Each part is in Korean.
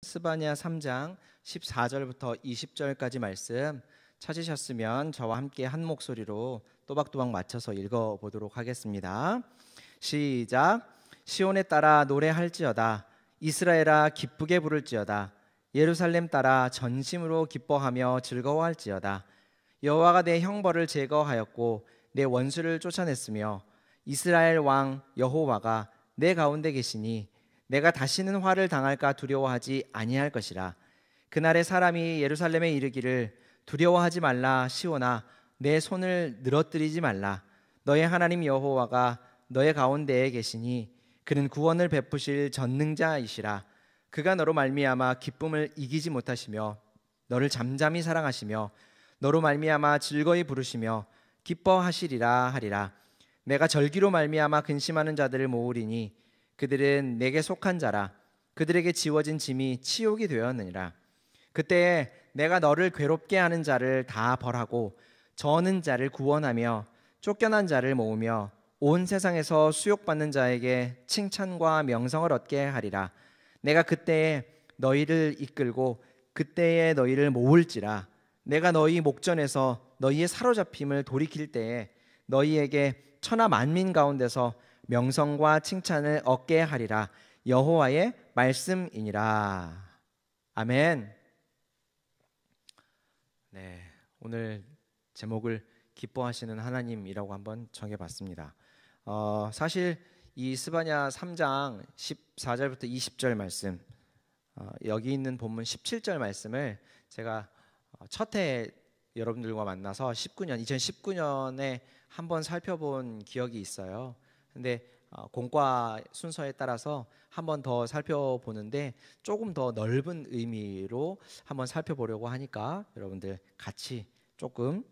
스바냐 3장 14절부터 20절까지 말씀 찾으셨으면 저와 함께 한 목소리로 또박또박 맞춰서 읽어보도록 하겠습니다. 시작. 시온에 따라 노래할지어다. 이스라엘아 기쁘게 부를지어다. 예루살렘 따라 전심으로 기뻐하며 즐거워할지어다. 여호와가 내 형벌을 제거하였고 내 원수를 쫓아냈으며 이스라엘 왕 여호와가 내 가운데 계시니 내가 다시는 화를 당할까 두려워하지 아니할 것이라. 그날에 사람이 예루살렘에 이르기를 두려워하지 말라. 시온아 내 손을 늘어뜨리지 말라. 너의 하나님 여호와가 너의 가운데에 계시니 그는 구원을 베푸실 전능자이시라. 그가 너로 말미암아 기쁨을 이기지 못하시며 너를 잠잠히 사랑하시며 너로 말미암아 즐거이 부르시며 기뻐하시리라 하리라. 내가 절기로 말미암아 근심하는 자들을 모으리니 그들은 내게 속한 자라. 그들에게 지워진 짐이 치욕이 되었느니라. 그때에 내가 너를 괴롭게 하는 자를 다 벌하고 저는 자를 구원하며 쫓겨난 자를 모으며 온 세상에서 수욕받는 자에게 칭찬과 명성을 얻게 하리라. 내가 그때에 너희를 이끌고 그때에 너희를 모을지라. 내가 너희 목전에서 너희의 사로잡힘을 돌이킬 때에 너희에게 천하 만민 가운데서 명성과 칭찬을 얻게 하리라. 여호와의 말씀이니라. 아멘. 네, 오늘 제목을 기뻐하시는 하나님이라고 한번 정해봤습니다. 사실 이 스바냐 3장 14절부터 20절 말씀, 여기 있는 본문 17절 말씀을 제가 첫 해 여러분들과 만나서 2019년에 한번 살펴본 기억이 있어요. 근데 공과 순서에 따라서 한 번 더 살펴보는데 조금 더 넓은 의미로 한번 살펴보려고 하니까 여러분들 같이 조금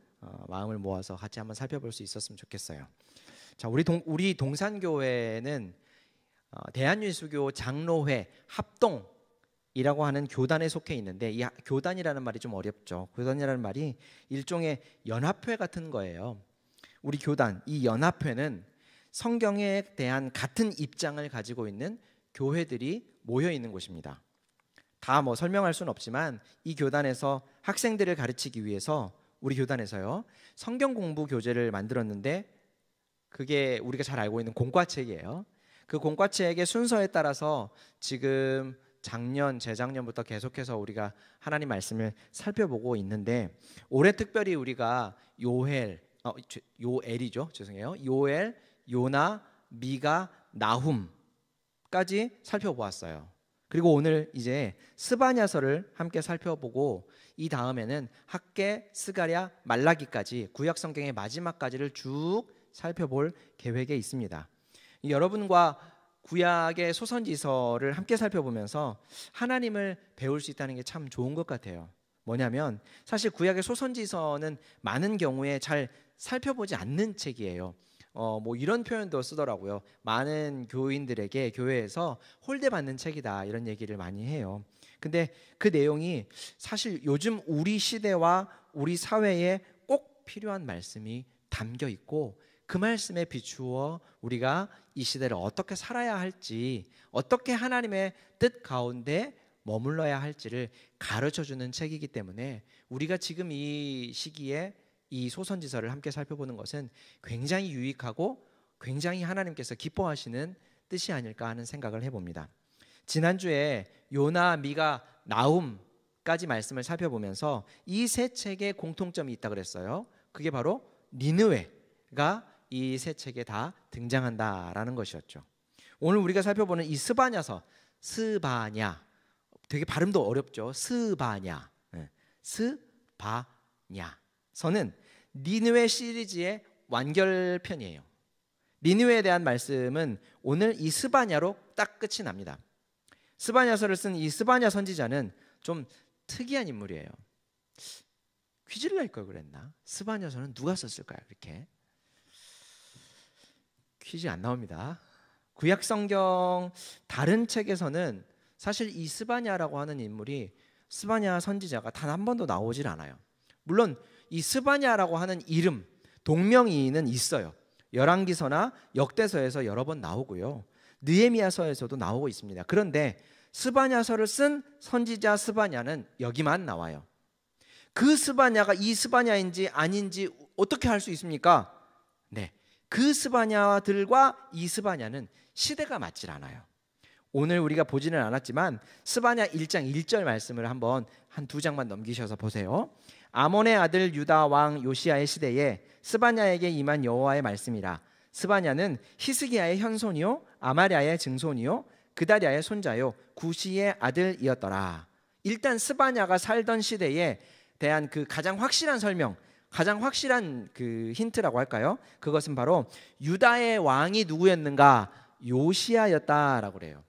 마음을 모아서 같이 한번 살펴볼 수 있었으면 좋겠어요. 자, 우리 동산교회는 대한예수교 장로회 합동이라고 하는 교단에 속해 있는데, 이 교단이라는 말이 좀 어렵죠. 교단이라는 말이 일종의 연합회 같은 거예요. 우리 교단, 이 연합회는 성경에 대한 같은 입장을 가지고 있는 교회들이 모여 있는 곳입니다. 다 설명할 수는 없지만 이 교단에서 학생들을 가르치기 위해서 우리 교단에서요 성경 공부 교재를 만들었는데, 그게 우리가 잘 알고 있는 공과책이에요. 그 공과책의 순서에 따라서 지금 작년, 재작년부터 계속해서 우리가 하나님 말씀을 살펴보고 있는데, 올해 특별히 우리가 요엘이죠. 죄송해요. 요엘, 요나, 미가, 나훔까지 살펴보았어요. 그리고 오늘 이제 스바냐서를 함께 살펴보고, 이 다음에는 학개, 스가랴, 말라기까지 구약 성경의 마지막까지를 쭉 살펴볼 계획에 있습니다. 여러분과 구약의 소선지서를 함께 살펴보면서 하나님을 배울 수 있다는 게 참 좋은 것 같아요. 뭐냐면 사실 구약의 소선지서는 많은 경우에 잘 살펴보지 않는 책이에요. 이런 표현도 쓰더라고요. 많은 교인들에게 교회에서 홀대받는 책이다, 이런 얘기를 많이 해요. 근데 그 내용이 사실 요즘 우리 시대와 우리 사회에 꼭 필요한 말씀이 담겨 있고, 그 말씀에 비추어 우리가 이 시대를 어떻게 살아야 할지, 어떻게 하나님의 뜻 가운데 머물러야 할지를 가르쳐주는 책이기 때문에 우리가 지금 이 시기에 이 소선지서를 함께 살펴보는 것은 굉장히 유익하고 굉장히 하나님께서 기뻐하시는 뜻이 아닐까 하는 생각을 해봅니다. 지난주에 요나, 미가, 나훔까지 말씀을 살펴보면서 이 세 책에 공통점이 있다 그랬어요. 그게 바로 니느웨가 이 세 책에 다 등장한다라는 것이었죠. 오늘 우리가 살펴보는 이 스바냐서, 스바냐, 되게 발음도 어렵죠. 스바냐, 스바냐서는 니느웨 시리즈의 완결편이에요. 니느웨에 대한 말씀은 오늘 이 스바냐로 딱 끝이 납니다. 스바냐서를 쓴 이 스바냐 선지자는 좀 특이한 인물이에요. 퀴즈를 낼 걸 그랬나? 스바냐서는 누가 썼을까요? 이렇게 퀴즈 안 나옵니다. 구약 성경 다른 책에서는 사실 이 스바냐라고 하는 인물이, 스바냐 선지자가 단 한 번도 나오질 않아요. 물론 이 스바냐라고 하는 이름, 동명이인은 있어요. 열왕기서나 역대서에서 여러 번 나오고요, 느헤미야서에서도 나오고 있습니다. 그런데 스바냐서를 쓴 선지자 스바냐는 여기만 나와요. 그 스바냐가 이 스바냐인지 아닌지 어떻게 할 수 있습니까? 네, 그 스바냐들과 이 스바냐는 시대가 맞질 않아요. 오늘 우리가 보지는 않았지만 스바냐 1장 1절 말씀을 한번 한 두 장만 넘기셔서 보세요. 아몬의 아들 유다 왕 요시야의 시대에 스바냐에게 임한 여호와의 말씀이라. 스바냐는 히스기야의 현손이요 아마랴의 증손이요 그다랴의 손자요 구시의 아들이었더라. 일단 스바냐가 살던 시대에 대한 그 가장 확실한 설명, 가장 확실한 그 힌트라고 할까요? 그것은 바로 유다의 왕이 누구였는가? 요시야였다라고 그래요.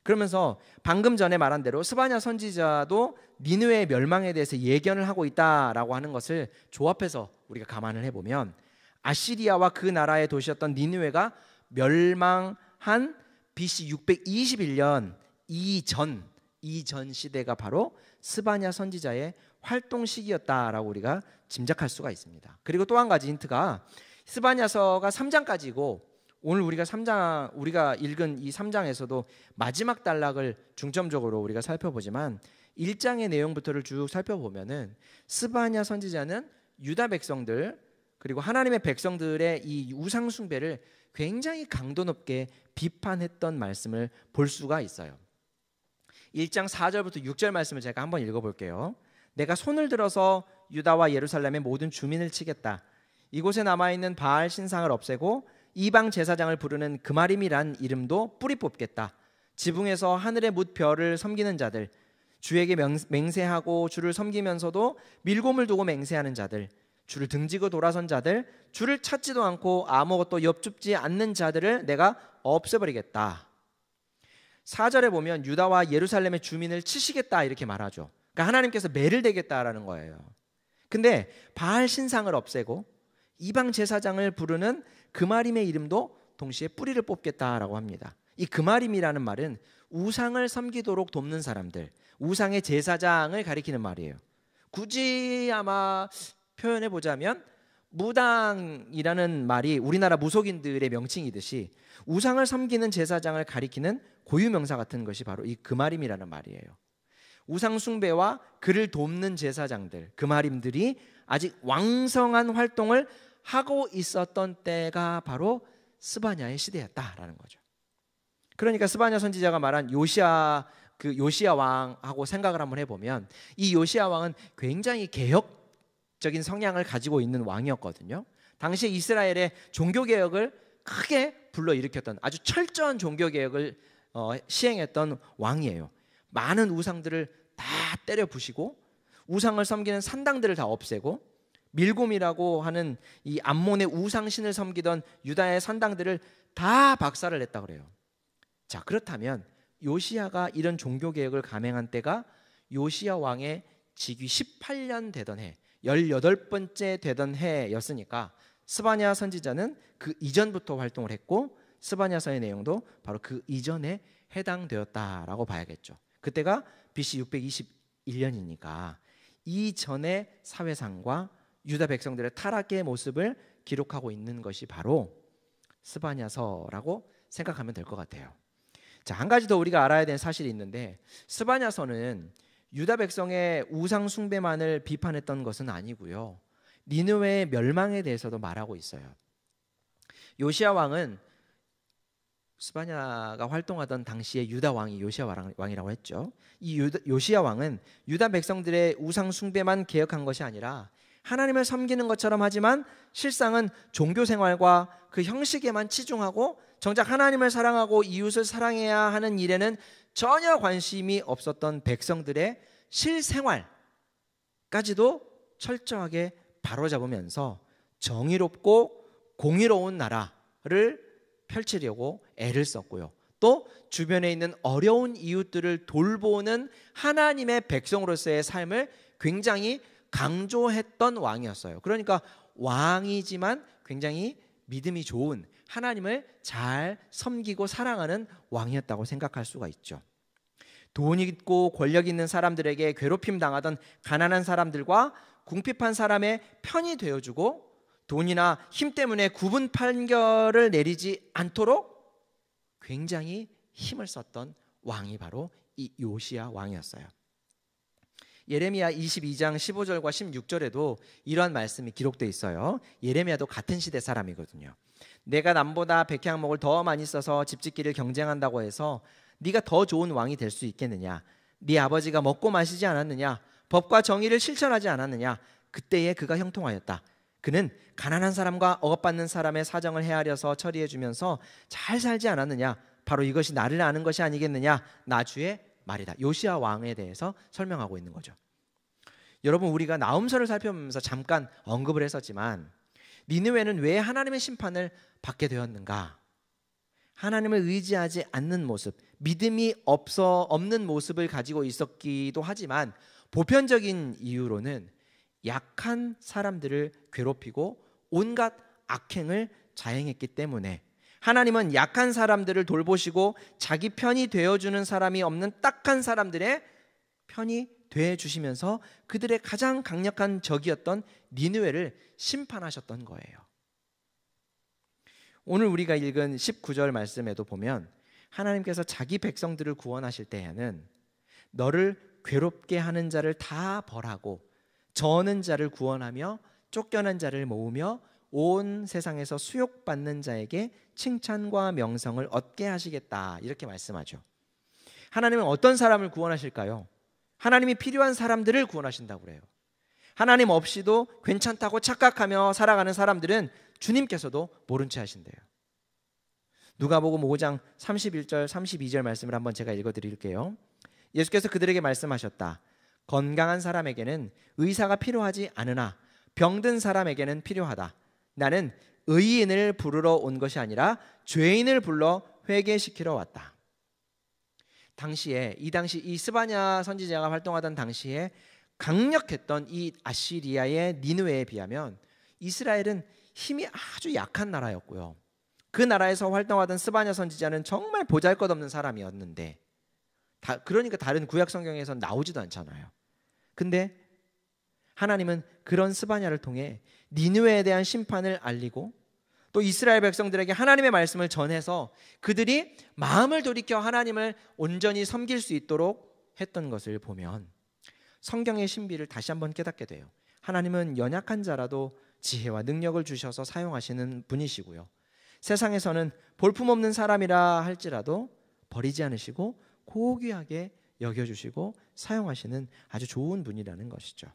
그러면서 방금 전에 말한 대로 스바냐 선지자도 니느웨의 멸망에 대해서 예견을 하고 있다라고 하는 것을 조합해서 우리가 감안을 해보면 아시리아와 그 나라의 도시였던 니느웨가 멸망한 BC 621년 이전 시대가 바로 스바냐 선지자의 활동 시기였다라고 우리가 짐작할 수가 있습니다. 그리고 또 한 가지 힌트가 스바냐서가 3장까지고 오늘 우리가 읽은 이 3장에서도 마지막 단락을 중점적으로 우리가 살펴보지만 1장의 내용부터를 쭉 살펴보면은 스바냐 선지자는 유다 백성들 그리고 하나님의 백성들의 이 우상 숭배를 굉장히 강도 높게 비판했던 말씀을 볼 수가 있어요. 1장 4절부터 6절 말씀을 제가 한번 읽어볼게요. 내가 손을 들어서 유다와 예루살렘의 모든 주민을 치겠다. 이곳에 남아있는 바알 신상을 없애고 이방 제사장을 부르는 그마림이란 이름도 뿌리 뽑겠다. 지붕에서 하늘의 뭇 별을 섬기는 자들, 주에게 맹세하고 주를 섬기면서도 밀곰을 두고 맹세하는 자들, 주를 등지고 돌아선 자들, 주를 찾지도 않고 아무것도 엽줍지 않는 자들을 내가 없애버리겠다. 4절에 보면 유다와 예루살렘의 주민을 치시겠다 이렇게 말하죠. 그러니까 하나님께서 매를 대겠다라는 거예요. 근데 바알 신상을 없애고 이방 제사장을 부르는 그마림의 이름도 동시에 뿌리를 뽑겠다라고 합니다. 이 그마림이라는 말은 우상을 섬기도록 돕는 사람들, 우상의 제사장을 가리키는 말이에요. 굳이 아마 표현해 보자면 무당이라는 말이 우리나라 무속인들의 명칭이듯이 우상을 섬기는 제사장을 가리키는 고유명사 같은 것이 바로 이 그마림이라는 말이에요. 우상 숭배와 그를 돕는 제사장들, 그마림들이 아직 왕성한 활동을 하고 있었던 때가 바로 스바냐의 시대였다라는 거죠. 그러니까 스바냐 선지자가 말한 요시야 왕하고 생각을 한번 해보면 이 요시야 왕은 굉장히 개혁적인 성향을 가지고 있는 왕이었거든요. 당시 이스라엘의 종교개혁을 크게 불러일으켰던 아주 철저한 종교개혁을 시행했던 왕이에요. 많은 우상들을 다 때려 부시고 우상을 섬기는 산당들을 다 없애고 밀곰이라고 하는 이 암몬의 우상신을 섬기던 유다의 산당들을 다 박살을 냈다 그래요. 자, 그렇다면 요시야가 이런 종교개혁을 감행한 때가 요시야 왕의 즉위 18년 되던 해, 18번째 되던 해였으니까 스바냐 선지자는 그 이전부터 활동을 했고 스바냐서의 내용도 바로 그 이전에 해당되었다라고 봐야겠죠. 그때가 BC 621년이니까 이전의 사회상과 유다 백성들의 타락의 모습을 기록하고 있는 것이 바로 스바냐서라고 생각하면 될 것 같아요. 자, 한 가지 더 우리가 알아야 되는 사실이 있는데 스바냐서는 유다 백성의 우상 숭배만을 비판했던 것은 아니고요. 니느웨의 멸망에 대해서도 말하고 있어요. 요시야 왕은 스바냐가 활동하던 당시에 유다 왕이 요시야 왕이라고 했죠. 이 요시야 왕은 유다 백성들의 우상 숭배만 개혁한 것이 아니라 하나님을 섬기는 것처럼 하지만 실상은 종교 생활과 그 형식에만 치중하고 정작 하나님을 사랑하고 이웃을 사랑해야 하는 일에는 전혀 관심이 없었던 백성들의 실생활까지도 철저하게 바로잡으면서 정의롭고 공의로운 나라를 펼치려고 애를 썼고요. 또 주변에 있는 어려운 이웃들을 돌보는 하나님의 백성으로서의 삶을 굉장히 강조했던 왕이었어요. 그러니까 왕이지만 굉장히 믿음이 좋은 하나님을 잘 섬기고 사랑하는 왕이었다고 생각할 수가 있죠. 돈 있고 권력 있는 사람들에게 괴롭힘 당하던 가난한 사람들과 궁핍한 사람의 편이 되어주고 돈이나 힘 때문에 구분 판결을 내리지 않도록 굉장히 힘을 썼던 왕이 바로 이 요시야 왕이었어요. 예레미야 22장 15절과 16절에도 이러한 말씀이 기록되어 있어요. 예레미야도 같은 시대 사람이거든요. 내가 남보다 백향목을 더 많이 써서 집짓기를 경쟁한다고 해서 네가 더 좋은 왕이 될 수 있겠느냐? 네 아버지가 먹고 마시지 않았느냐? 법과 정의를 실천하지 않았느냐? 그때에 그가 형통하였다. 그는 가난한 사람과 억압받는 사람의 사정을 헤아려서 처리해 주면서 잘 살지 않았느냐? 바로 이것이 나를 아는 것이 아니겠느냐? 나 주의 말이다. 요시야 왕에 대해서 설명하고 있는 거죠. 여러분, 우리가 나훔서를 살펴보면서 잠깐 언급을 했었지만 니느웨는 왜 하나님의 심판을 받게 되었는가? 하나님을 의지하지 않는 모습, 믿음이 없는 모습을 가지고 있었기도 하지만 보편적인 이유로는 약한 사람들을 괴롭히고 온갖 악행을 자행했기 때문에 하나님은 약한 사람들을 돌보시고 자기 편이 되어주는 사람이 없는 딱한 사람들의 편이 되어주시면서 그들의 가장 강력한 적이었던 니느웨를 심판하셨던 거예요. 오늘 우리가 읽은 19절 말씀에도 보면 하나님께서 자기 백성들을 구원하실 때에는 너를 괴롭게 하는 자를 다 벌하고 저는 자를 구원하며 쫓겨난 자를 모으며 온 세상에서 수욕받는 자에게 칭찬과 명성을 얻게 하시겠다, 이렇게 말씀하죠. 하나님은 어떤 사람을 구원하실까요? 하나님이 필요한 사람들을 구원하신다고 그래요. 하나님 없이도 괜찮다고 착각하며 살아가는 사람들은 주님께서도 모른 채 하신대요. 누가복음 5장 31절 32절 말씀을 한번 제가 읽어드릴게요. 예수께서 그들에게 말씀하셨다. 건강한 사람에게는 의사가 필요하지 않으나 병든 사람에게는 필요하다. 나는 의인을 부르러 온 것이 아니라 죄인을 불러 회개시키러 왔다. 이 당시 이 스바냐 선지자가 활동하던 당시에 강력했던 이 아시리아의 니느웨에 비하면 이스라엘은 힘이 아주 약한 나라였고요. 그 나라에서 활동하던 스바냐 선지자는 정말 보잘것없는 사람이었는데 그러니까 다른 구약 성경에서는 나오지도 않잖아요. 근데 하나님은 그런 스바냐를 통해 니느웨에 대한 심판을 알리고 또 이스라엘 백성들에게 하나님의 말씀을 전해서 그들이 마음을 돌이켜 하나님을 온전히 섬길 수 있도록 했던 것을 보면 성경의 신비를 다시 한번 깨닫게 돼요. 하나님은 연약한 자라도 지혜와 능력을 주셔서 사용하시는 분이시고요. 세상에서는 볼품없는 사람이라 할지라도 버리지 않으시고 고귀하게 여겨주시고 사용하시는 아주 좋은 분이라는 것이죠.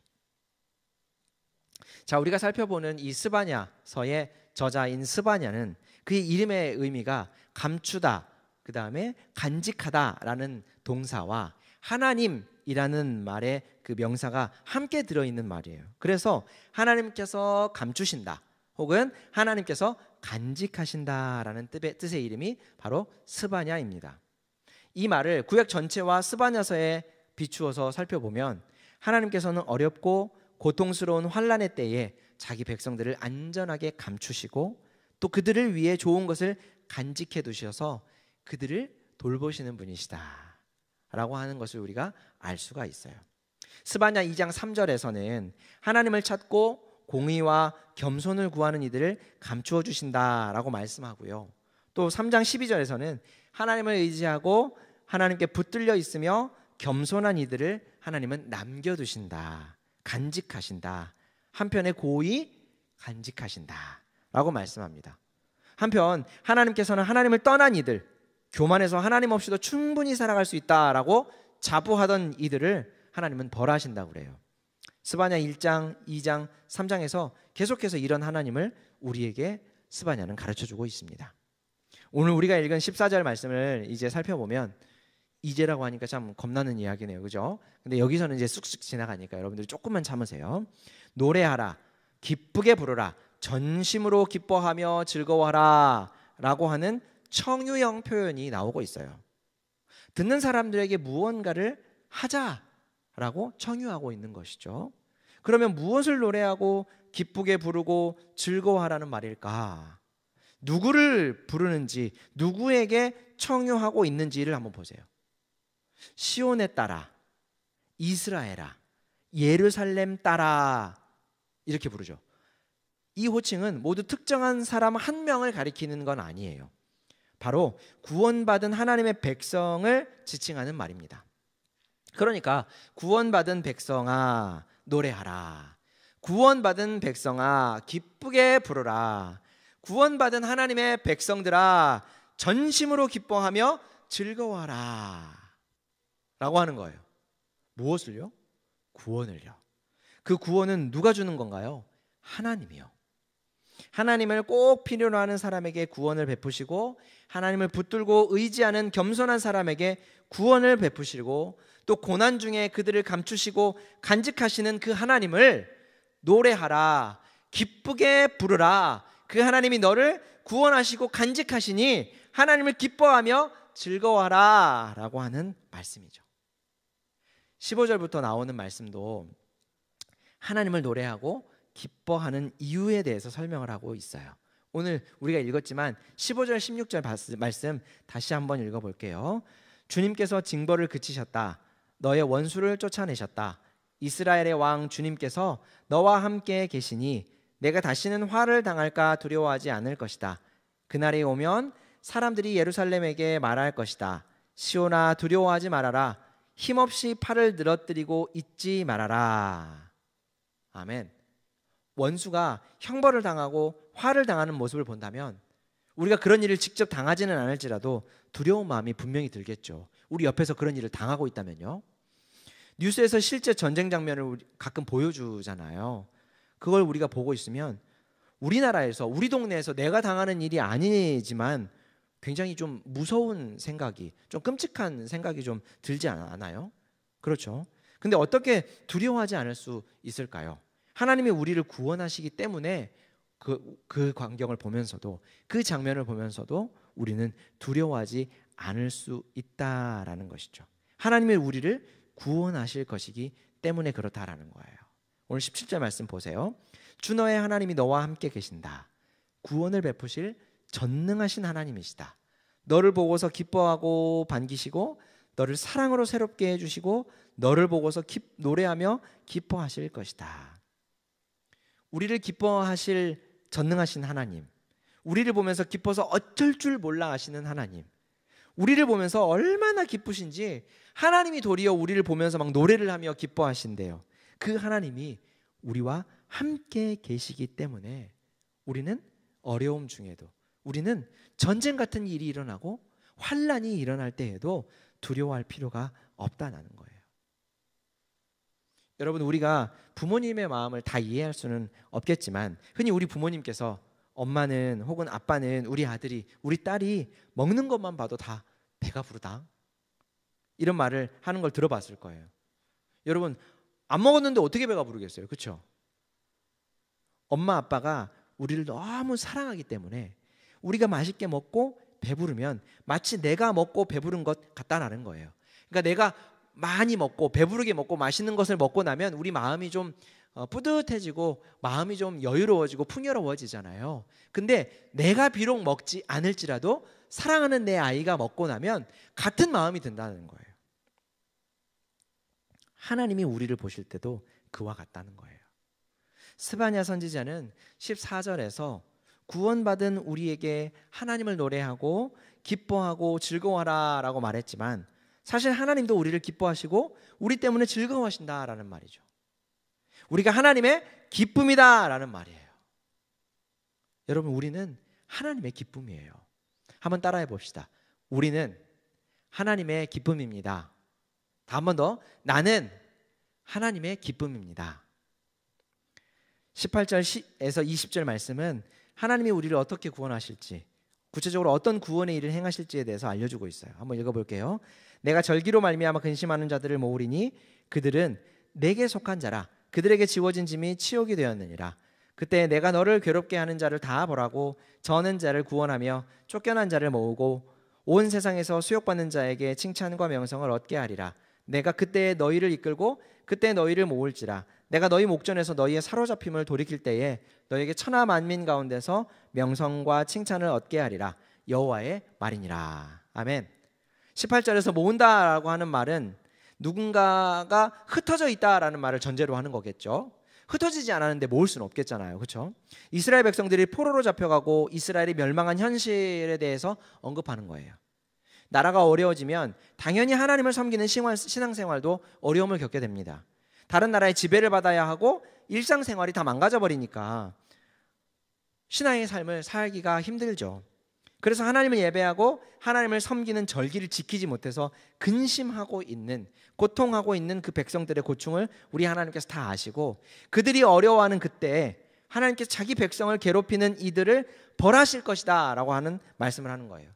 자, 우리가 살펴보는 이 스바냐서의 저자인 스바냐는 그의 이름의 의미가 감추다, 그 다음에 간직하다라는 동사와 하나님이라는 말의 그 명사가 함께 들어있는 말이에요. 그래서 하나님께서 감추신다 혹은 하나님께서 간직하신다라는 뜻의 이름이 바로 스바냐입니다. 이 말을 구약 전체와 스바냐서에 비추어서 살펴보면 하나님께서는 어렵고 고통스러운 환난의 때에 자기 백성들을 안전하게 감추시고 또 그들을 위해 좋은 것을 간직해 두셔서 그들을 돌보시는 분이시다 라고 하는 것을 우리가 알 수가 있어요. 스바냐 2장 3절에서는 하나님을 찾고 공의와 겸손을 구하는 이들을 감추어 주신다라고 말씀하고요. 또 3장 12절에서는 하나님을 의지하고 하나님께 붙들려 있으며 겸손한 이들을 하나님은 남겨두신다, 간직하신다, 한편에 고이 간직하신다 라고 말씀합니다. 한편 하나님께서는 하나님을 떠난 이들, 교만해서 하나님 없이도 충분히 살아갈 수 있다라고 자부하던 이들을 하나님은 벌하신다고 그래요. 스바냐 1장, 2장, 3장에서 계속해서 이런 하나님을 우리에게 스바냐는 가르쳐주고 있습니다. 오늘 우리가 읽은 14절 말씀을 이제 살펴보면 이제라고 하니까 참 겁나는 이야기네요, 그죠? 근데 여기서는 이제 쑥쑥 지나가니까 여러분들이 조금만 참으세요. 노래하라, 기쁘게 부르라, 전심으로 기뻐하며 즐거워하라 라고 하는 청유형 표현이 나오고 있어요. 듣는 사람들에게 무언가를 하자라고 청유하고 있는 것이죠. 그러면 무엇을 노래하고 기쁘게 부르고 즐거워하라는 말일까? 누구를 부르는지, 누구에게 청유하고 있는지를 한번 보세요. 시온에 따라, 이스라엘아, 예루살렘 따라 이렇게 부르죠. 이 호칭은 모두 특정한 사람 한 명을 가리키는 건 아니에요. 바로 구원받은 하나님의 백성을 지칭하는 말입니다. 그러니까 구원받은 백성아 노래하라. 구원받은 백성아 기쁘게 부르라. 구원받은 하나님의 백성들아 전심으로 기뻐하며 즐거워하라 라고 하는 거예요. 무엇을요? 구원을요. 그 구원은 누가 주는 건가요? 하나님이요. 하나님을 꼭 필요로 하는 사람에게 구원을 베푸시고, 하나님을 붙들고 의지하는 겸손한 사람에게 구원을 베푸시고, 또 고난 중에 그들을 감추시고 간직하시는 그 하나님을 노래하라, 기쁘게 부르라. 그 하나님이 너를 구원하시고 간직하시니 하나님을 기뻐하며 즐거워하라 라고 하는 말씀이죠. 15절부터 나오는 말씀도 하나님을 노래하고 기뻐하는 이유에 대해서 설명을 하고 있어요. 오늘 우리가 읽었지만 15절 16절 말씀 다시 한번 읽어볼게요. 주님께서 징벌을 그치셨다. 너의 원수를 쫓아내셨다. 이스라엘의 왕 주님께서 너와 함께 계시니 내가 다시는 화를 당할까 두려워하지 않을 것이다. 그날이 오면 사람들이 예루살렘에게 말할 것이다. 시온아 두려워하지 말아라. 힘없이 팔을 늘어뜨리고 있지 말아라. 아멘. 원수가 형벌을 당하고 화를 당하는 모습을 본다면 우리가 그런 일을 직접 당하지는 않을지라도 두려운 마음이 분명히 들겠죠. 우리 옆에서 그런 일을 당하고 있다면요. 뉴스에서 실제 전쟁 장면을 가끔 보여주잖아요. 그걸 우리가 보고 있으면 우리나라에서, 우리 동네에서 내가 당하는 일이 아니지만 굉장히 좀 무서운 생각이, 좀 끔찍한 생각이 좀 들지 않아요? 그렇죠. 근데 어떻게 두려워하지 않을 수 있을까요? 하나님이 우리를 구원하시기 때문에 그 광경을 보면서도, 그 장면을 보면서도 우리는 두려워하지 않을 수 있다라는 것이죠. 하나님이 우리를 구원하실 것이기 때문에 그렇다라는 거예요. 오늘 17절 말씀 보세요. 주 너의 하나님이 너와 함께 계신다. 구원을 베푸실 전능하신 하나님이시다. 너를 보고서 기뻐하고 반기시고 너를 사랑으로 새롭게 해주시고 너를 보고서 노래하며 기뻐하실 것이다. 우리를 기뻐하실 전능하신 하나님, 우리를 보면서 기뻐서 어쩔 줄 몰라 하시는 하나님, 우리를 보면서 얼마나 기쁘신지 하나님이 도리어 우리를 보면서 막 노래를 하며 기뻐하신대요. 그 하나님이 우리와 함께 계시기 때문에 우리는 어려움 중에도, 우리는 전쟁 같은 일이 일어나고 환난이 일어날 때에도 두려워할 필요가 없다는 거예요. 여러분, 우리가 부모님의 마음을 다 이해할 수는 없겠지만 흔히 우리 부모님께서, 엄마는 혹은 아빠는 우리 아들이, 우리 딸이 먹는 것만 봐도 다 배가 부르다, 이런 말을 하는 걸 들어봤을 거예요. 여러분, 안 먹었는데 어떻게 배가 부르겠어요? 그렇죠? 엄마 아빠가 우리를 너무 사랑하기 때문에 우리가 맛있게 먹고 배부르면 마치 내가 먹고 배부른 것 같다라는 거예요. 그러니까 내가 많이 먹고 배부르게 먹고 맛있는 것을 먹고 나면 우리 마음이 좀 뿌듯해지고 마음이 좀 여유로워지고 풍요로워지잖아요. 근데 내가 비록 먹지 않을지라도 사랑하는 내 아이가 먹고 나면 같은 마음이 든다는 거예요. 하나님이 우리를 보실 때도 그와 같다는 거예요. 스바냐 선지자는 14절에서 구원받은 우리에게 하나님을 노래하고 기뻐하고 즐거워하라 라고 말했지만 사실 하나님도 우리를 기뻐하시고 우리 때문에 즐거워하신다라는 말이죠. 우리가 하나님의 기쁨이다 라는 말이에요. 여러분, 우리는 하나님의 기쁨이에요. 한번 따라해 봅시다. 우리는 하나님의 기쁨입니다. 한 번 더. 나는 하나님의 기쁨입니다. 18절에서 20절 말씀은 하나님이 우리를 어떻게 구원하실지, 구체적으로 어떤 구원의 일을 행하실지에 대해서 알려주고 있어요. 한번 읽어볼게요. 내가 절기로 말미암아 근심하는 자들을 모으리니 그들은 내게 속한 자라. 그들에게 지워진 짐이 치욕이 되었느니라. 그때 내가 너를 괴롭게 하는 자를 다 벌하고 저는 자를 구원하며 쫓겨난 자를 모으고 온 세상에서 수욕받는 자에게 칭찬과 명성을 얻게 하리라. 내가 그때 너희를 이끌고 그때 너희를 모을지라. 내가 너희 목전에서 너희의 사로잡힘을 돌이킬 때에 너희에게 천하 만민 가운데서 명성과 칭찬을 얻게 하리라. 여호와의 말이니라. 아멘. 18절에서 모은다라고 하는 말은 누군가가 흩어져 있다라는 말을 전제로 하는 거겠죠. 흩어지지 않았는데 모을 수는 없겠잖아요. 그렇죠? 이스라엘 백성들이 포로로 잡혀가고 이스라엘이 멸망한 현실에 대해서 언급하는 거예요. 나라가 어려워지면 당연히 하나님을 섬기는 신앙생활도 어려움을 겪게 됩니다. 다른 나라의 지배를 받아야 하고 일상생활이 다 망가져 버리니까 신앙의 삶을 살기가 힘들죠. 그래서 하나님을 예배하고 하나님을 섬기는 절기를 지키지 못해서 근심하고 있는, 고통하고 있는 그 백성들의 고충을 우리 하나님께서 다 아시고, 그들이 어려워하는 그때 하나님께서 자기 백성을 괴롭히는 이들을 벌하실 것이다 라고 하는 말씀을 하는 거예요.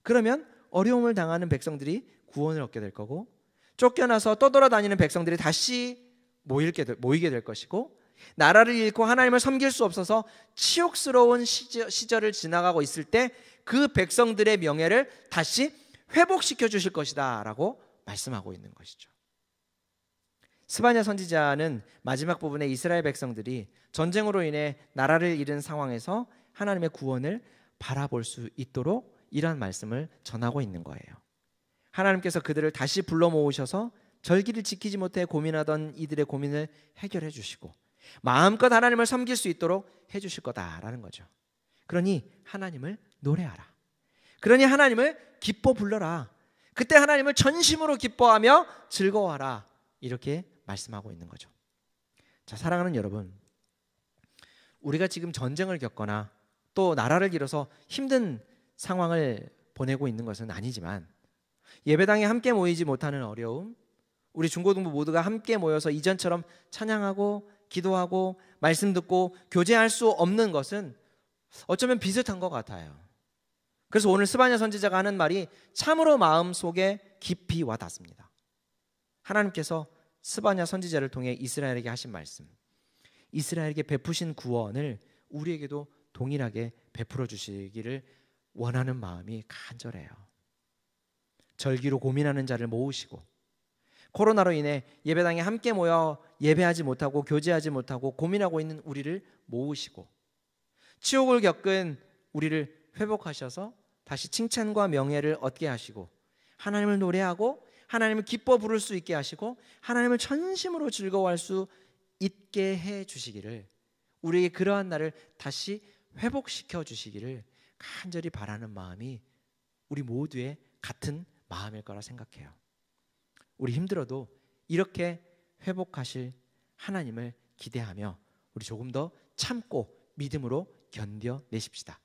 그러면 어려움을 당하는 백성들이 구원을 얻게 될 거고, 쫓겨나서 떠돌아다니는 백성들이 다시 모이게 될 것이고, 나라를 잃고 하나님을 섬길 수 없어서 치욕스러운 시절을 지나가고 있을 때 그 백성들의 명예를 다시 회복시켜 주실 것이다 라고 말씀하고 있는 것이죠. 스바냐 선지자는 마지막 부분에 이스라엘 백성들이 전쟁으로 인해 나라를 잃은 상황에서 하나님의 구원을 바라볼 수 있도록 이러한 말씀을 전하고 있는 거예요. 하나님께서 그들을 다시 불러 모으셔서 절기를 지키지 못해 고민하던 이들의 고민을 해결해 주시고 마음껏 하나님을 섬길 수 있도록 해 주실 거다라는 거죠. 그러니 하나님을 노래하라. 그러니 하나님을 기뻐 불러라. 그때 하나님을 전심으로 기뻐하며 즐거워하라. 이렇게 말씀하고 있는 거죠. 자, 사랑하는 여러분, 우리가 지금 전쟁을 겪거나 또 나라를 잃어서 힘든 상황을 보내고 있는 것은 아니지만, 예배당에 함께 모이지 못하는 어려움, 우리 중고등부 모두가 함께 모여서 이전처럼 찬양하고 기도하고 말씀 듣고 교제할 수 없는 것은 어쩌면 비슷한 것 같아요. 그래서 오늘 스바냐 선지자가 하는 말이 참으로 마음속에 깊이 와닿습니다. 하나님께서 스바냐 선지자를 통해 이스라엘에게 하신 말씀, 이스라엘에게 베푸신 구원을 우리에게도 동일하게 베풀어 주시기를 원하는 마음이 간절해요. 절기로 고민하는 자를 모으시고, 코로나로 인해 예배당에 함께 모여 예배하지 못하고 교제하지 못하고 고민하고 있는 우리를 모으시고, 치욕을 겪은 우리를 회복하셔서 다시 칭찬과 명예를 얻게 하시고, 하나님을 노래하고 하나님을 기뻐 부를 수 있게 하시고 하나님을 전심으로 즐거워할 수 있게 해 주시기를, 우리에게 그러한 날을 다시 회복시켜 주시기를 간절히 바라는 마음이 우리 모두의 같은 마음일 거라 생각해요. 우리 힘들어도 이렇게 회복하실 하나님을 기대하며 우리 조금 더 참고 믿음으로 견뎌내십시다.